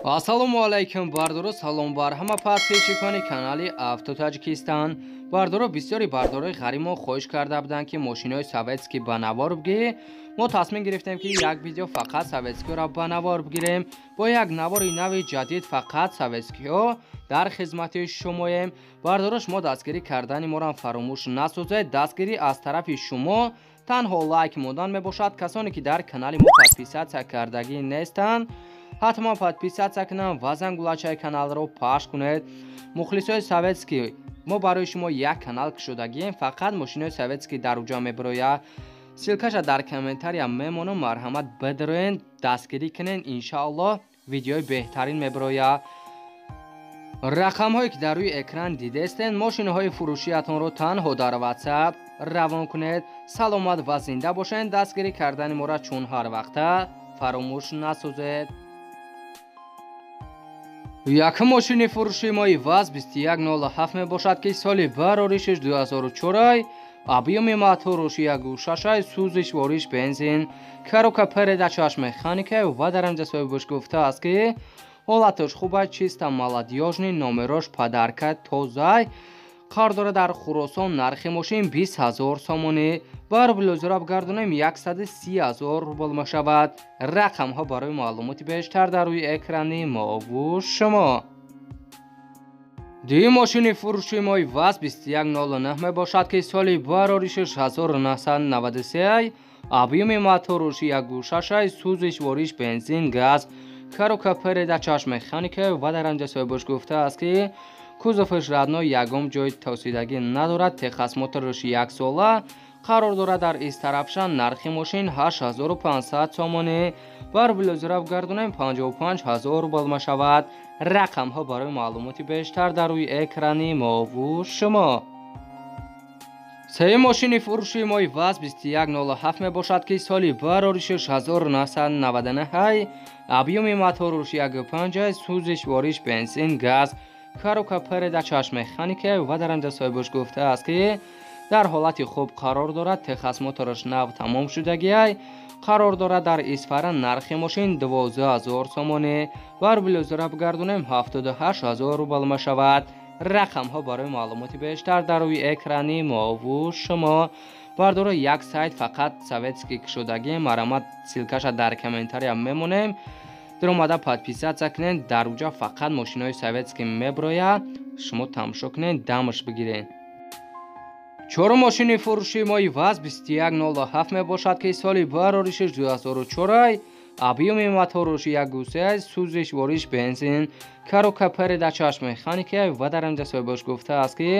Ассалому алайкум бардоро салом бар ҳама подписчикони канали Авто Таҷикистон. Бардоро бисёри бардорои ғаримон хоҳиш карда буданд ки мошинои советский ба навор бигирӣ. мо тасмим гирифтем ки як видео фақат советскиро ба навор бигирем. Бо як навори нави ҷадид фақат советскиҳо дар хизмати шумоем. Бардоро шумо дастгирӣ кардани моро фаромӯш насозед. Дастгирӣ аз тарафи шумо танҳо лайк мондан мебошад. касоне ки дар канали мо подписатсия кардагӣ нестанд, ҳатман подписатсия кунед ва зангулачаи каналро пахш кунед. мухлисои советский, мо барои шумо як канал кушодагием. фақат мошинои советский дар уҷа мебирояд. силкаша дар комментария мемонам, марҳамат бидироен, дастгирӣ кунен, иншааллоҳ видеои беҳтарин мебирояд. рақамҳое ки дар рӯи экран дидестен, мошинаҳои фурӯшиятонро танҳо дар WhatsApp равон кунед. саломат ва зинда бошед. дастгирӣ кардани моро чун ҳар вақта фаромӯш насозед. якум мошини фурӯшии мои ВАЗ 2107 мебошад ки соли барори 6 2004 объеми моторош 1.6 сӯзиш вориш бензин, коробка передачааш механика ва дар инҷа соҳибаш гуфтааст ки ҳолаташ хуба, чиста молодёжный, номерош падарка тоза. қарор дорад дар Хуросон. нархи мошин 20,000 сомонӣ. бар блозираб гардонем 130,000 рубл мешавад. рақамҳо барои маълумоти бештар дар рӯи экрани мову шумо. дуюм мошини фурӯшии мои ВАЗ 2109 мебошад ки соли барори 6993 объеми моторош 1.6 сӯзиш вориш бензин, газ, коробка передачааш механика ва дар инҷа соҳибаш гуфтааст ки кузоваш радно, ягон ҷои тосидагӣ надорад. техас моторош 1 сола. қарор дорад дар истарафшан. нархи мошин 8500 сомонӣ. бар блозираб гардонем 55,000 рубл мешавад. рақамҳо барои маълумоти бештар дар рӯи экрани мову шумо. сеюм мошини фурӯшии мои ВАЗ 2107 мебошад ки соли барори 6999 объеми моторош 1.5 сӯзиш вориш бензин, газ, коробка передачааш механика ва дар инҷа соҳибаш гуфтааст ки дар ҳолати хуб қарор дорад. техас моторош нав тамом шудагиай. қарор дорад дар Исфаран. нархи мошин 12000 сомонӣ. бар блозираб гардонем 78000 рубл мешавад. рақамҳо барои маълумоти бештар дар рӯи экрани мову шумо. бардоро як сайт фақат советский кушодагӣ. марҳамат силкаша дар комментария мемонем. дар омада подписатсия кунед. дар уҷа фақат мошинои советский мебирояд. шумо тамошо кунед, дамаш бигиред. чорум мошини фурӯшии мои ВАЗ 2107 мебошад ки соли барори 6 2004 объеми моторош 1.3 сӯзиш вориш бензин, коробка передачааш механика ва дар инҷа соҳибаш гуфтааст ки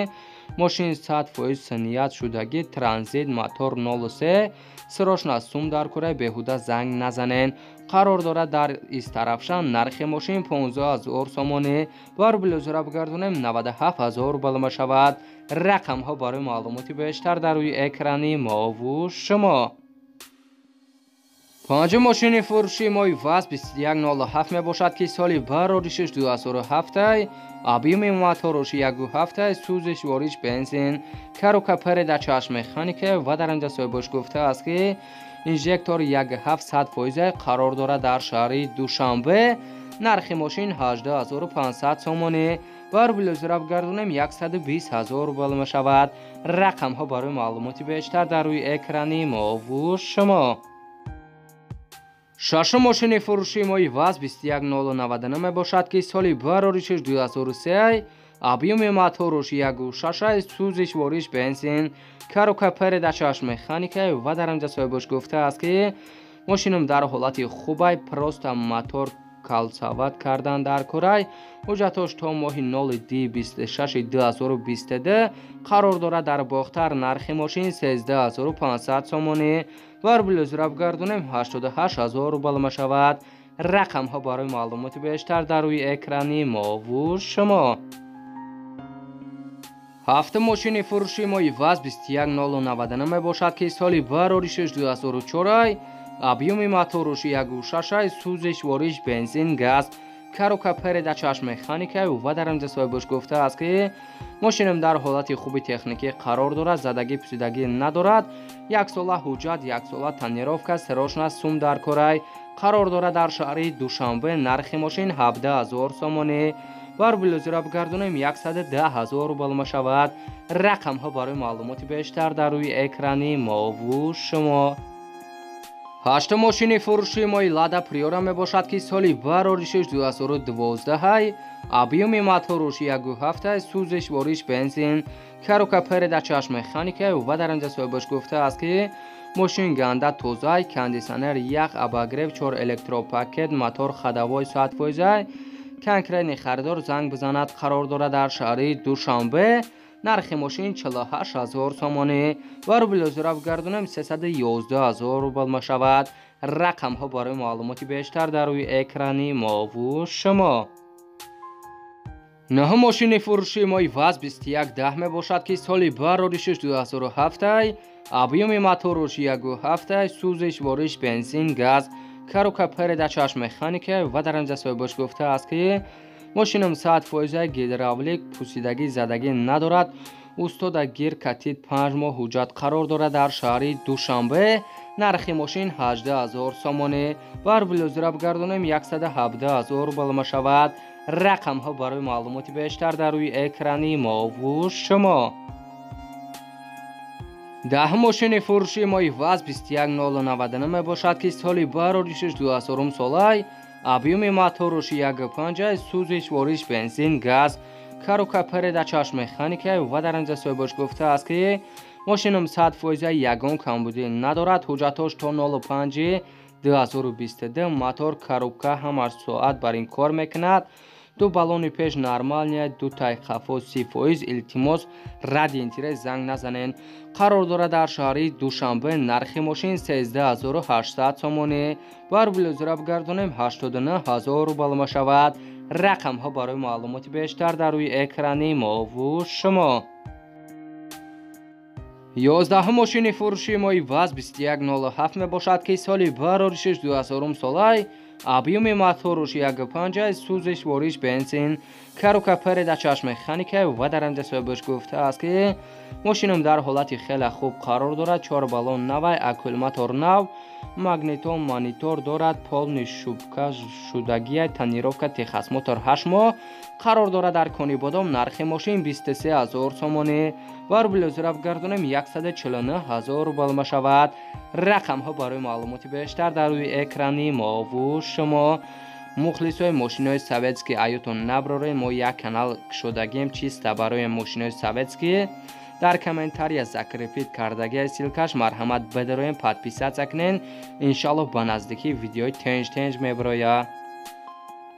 мошин 100% саният шудагӣ, транзит, мотор 03. срочно сум дар кура, беҳуда занг назанен. қарор дорад дар истарафшан. нархи мошин 15000 сомонӣ. бар блозираб гардонем 97000 рубл мешавад. рақамҳо барои маълумоти бештар дар рӯи экрани мову шумо. панҷум мошини фурӯшии мои ВАЗ 2107 мебошад ки соли барори 6 2007 объеми моторош 1.7 сӯзиш вориш бензин, коробка передачааш механика ва дар инҷа соҳибаш гуфтааст ки инжектор 1.7% қарор дорад дар шаҳри Душанбе. нархи мошин 18500 сомонӣ. бар блозираб гардонем 120000 рубл мешавад. рақамҳо барои маълумоти бештар дар рӯи экрани мову шумо. шашум мошини фурӯшии мои ВАЗ 21099 мебошад ки соли барори 6 2003 объеми моторош 1.6 сӯзиш вориш бензин, коробка передачааш механика ва дар инҷа соҳибаш гуфтааст ки мошинам дар ҳолати хубай, просто мотор калсават кардан дар курай. ҳуҷҷатош то моҳи 0-26-2022 қарор дорад дар Бохтар. нархи мошин 13500 сомонӣ. бар блозираб гардонем 88000 рубл мешавад. рақамҳо барои маълумоти бештар дар рӯи экрани мову шумо. ҳафтум мошини фурӯшии мои ВАЗ 21099 мебошад ки соли барори 6 2004 объеми моторош 1.6 сӯзиш вориш бензин, газ, коробка передачааш механика ва дар инҷа соҳибаш гуфтааст ки мошинам дар ҳолати хуби техникӣ қарор дорад. задагӣ пусидагӣ надорад. 1 сола ҳуҷҷат, 1 сола тонировка, срочно сум дар корай. қарор дорад дар шаҳри Душанбе нархи мошин 17000 сомонӣ бар блюзера бигардонем 110000 рубл мешавад. рақамҳо барои маълумоти бештар дар рӯи экрани мову шумо. ҳаштум мошини фурӯшии мои Lada Priora мебошад ки соли барори 6 2012 объеми моторуш 1.7 сӯзиш вориш бензин карока переда чашм механика ва дар инҷа соҳибаш гуфтааст ки мошин ганда тоза кондиционер ях обогрев 4 электропакет мотор ходовой 100%. конкретни харидор занг бизанад. қарор дорад дар шаҳри Душанбе. нархи мошин 48000 сомонӣ ва рублёзира бигардонем 311000 рубл мешавад. рақамҳо барои маълумоти бештар дар рӯи экрани мову шумо. наҳум мошини фурӯшии мои ВАЗ 2110 мебошад ки соли барори 6 2007 объеми моторуш 1.7 сӯзиш вориш бензин газ карока переда чашм механика ва дар инҷа соҳибаш гуфтааст ки мошинам 100% гидравлик пусидагӣ задагӣ надорад. устода гир катид 5 моҳ ҳуҷҷат қарор дорад дар шаҳри Душанбе. нархи мошин 18000 сомонӣ бар блюзера бигардонем 117000 рубл мешавад. рақамҳо барои маълумоти бештар дар рӯи экрани мову шумо. даҳум мошини фурӯшии мои ВАЗ 21099 мебошад ки соли барори 6 2000 солай объеми моторуш 1.5 сӯзиш вориш бензин газ карока переда чашм механика ва дар инҷа соҳибаш гуфтааст ки мошинам 100% ягон камбудӣ надорад. ҳуҷҷатош то 05 2022 мотор коробка ҳамаш соат бар ин кор мекунад. ду баллони пеш нормалния, ду тайқафо 30%. илтимос радиентире занг назанен. қарор дорад дар шаҳри Душанбе. нархи мошин 13800 сомонӣ бар блюзера бигардонем 89000 рубл мешавад. рақамҳо барои маълумоти бештар дар рӯи экрани мову шумо. 11 мошини фурӯшии мои ВАЗ 2107 мебошад ки соли барори 6 2000 солай объеми моторуш 1.5 сӯзиш вориш бензин карока переда чашм механика ва дар инҷа соҳибаш гуфтааст ки мошинам дар ҳолати хеле хуб қарор дорад. 4 баллон навай, аккумулятор нав, магнитон монитор дорад, полни шубка шудагия, тонировка техас мотор 8 моҳ қарор дорад дар кони бодом. нархи мошин 23000 сомонӣ бар блюзера бигардонем 149000 рубл мешавад. рақамҳо барои маълумоти бештар дар рӯи экрани мову шумо. мухлисои мошинои советскӣ аётон наброрен. мо як канал шудагем чиста барои мошинои советскӣ. дар комментария закрепит кардагия силкаш марҳамат бедароем подписатсия кунен. иншаллоҳ ба наздикӣ видеои тенҷ мебироя.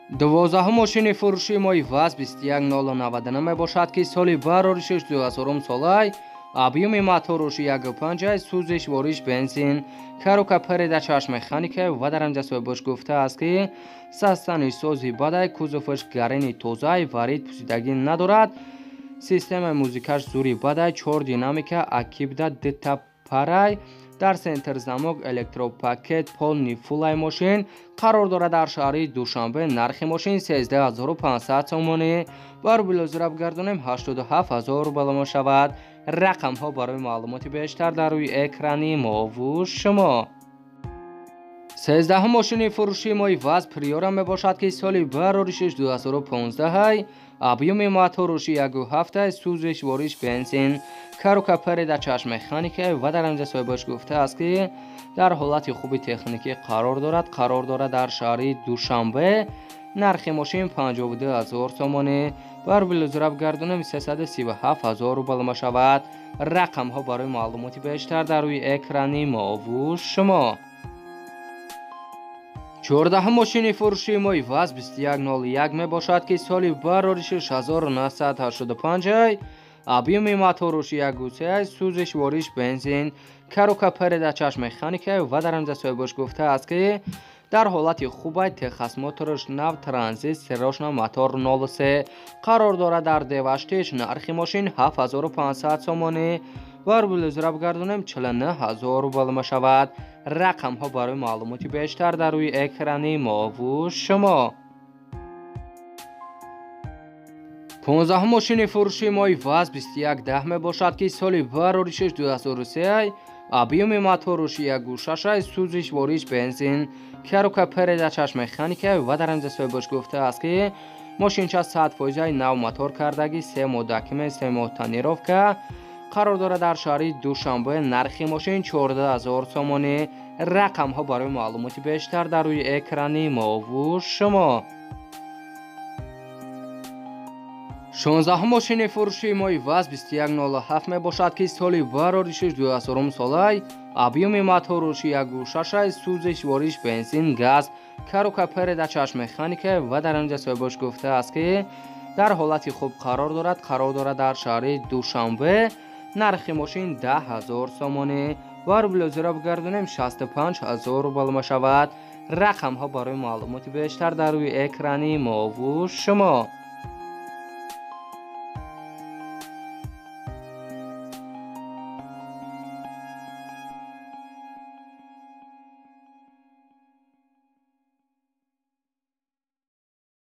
12 мошини фурӯшии мои ВАЗ 21099 мебошад ки соли барори 6 2000 солай объеми моторуш 1.5 сӯзиш вориш бензин карока переда чашм механика ва дар инҷа соҳибаш гуфтааст ки састани сози бадай кузоваш гарини тозаи варид пусидагӣ надорад. системаи музикаш зури бадай 4 динамика акибда дта парай дар сентр замок электропакет полни фулай мошин қарор дорад дар шаҳри Душанбе. нархи мошин 13500 сомонӣ бар блюзера бигардонем 87000 рубл мешавад. рақамҳо барои маълумоти бештар дар рӯи экрани мову шумо. 13 мошини фурӯшии мои ВАЗ Priora мебошад ки соли барори 6 2015 объеми моторуш 1.7 сӯзиш вориш бензин карока переда чашм механика ва дар инҷа соҳибаш гуфтааст ки дар ҳолати хуби техникӣ қарор дорад дар шаҳри Душанбе. нархи мошин 52000 сомонӣ бар блюзера бигардонем 337000 рубл мешавад. рақамҳо барои маълумоти бештар дар рӯи экрани мову шумо. 14 мошини фурӯшии мои ВАЗ 2101 мебошад ки соли барори 6985 объеми моторуш 1.3 сӯзиш вориш бензин карока переда чашм механика ва дар инҷа соҳибаш гуфтааст ки дар ҳолати хубай техас моторуш нав транзит серошна мотор 03 қарор дорад дар деваштиш. нархи мошин 7500 сомонӣ бар блюзера бигардонем 49000 рубл мешавад. рақамҳо барои маълумоти бештар дар рӯи экрани мову шумо. 15 мошини фурӯшии мои ВАЗ 2110 мебошад ки соли барори 6 2003 объеми моторуш 1.6 сӯзиш вориш бензин کاروکا پردا چشم مکانیکی و در اینجا صاحبش گفته است که ماشینچه 100% نو موتور کردگی 3 موداکمه 3 تانیروفکا قرار دارد در شهر دوشنبه. نرخ ماشین 14000 سومانی. رقم ها برای معلومات بیشتر در روی اکرانی ما و شما. 16 ماشین فروشی مای وز 2107 می باشد که سالی براریشش 2000 سالی. ابیوم موتورش 1.6 سوزش واریش بنزین گاز کاروکا پردا چشم مکانیکی و در اینجا صاحبش گفته است که در حالت خوب قرار دارد در شهر دوشنبه. نرخ ماشین 10000 سومانی و روبل را بگردونیم 65000 روبل می شود. رقم ها برای معلومات بیشتر در روی اکرانی ما و شما.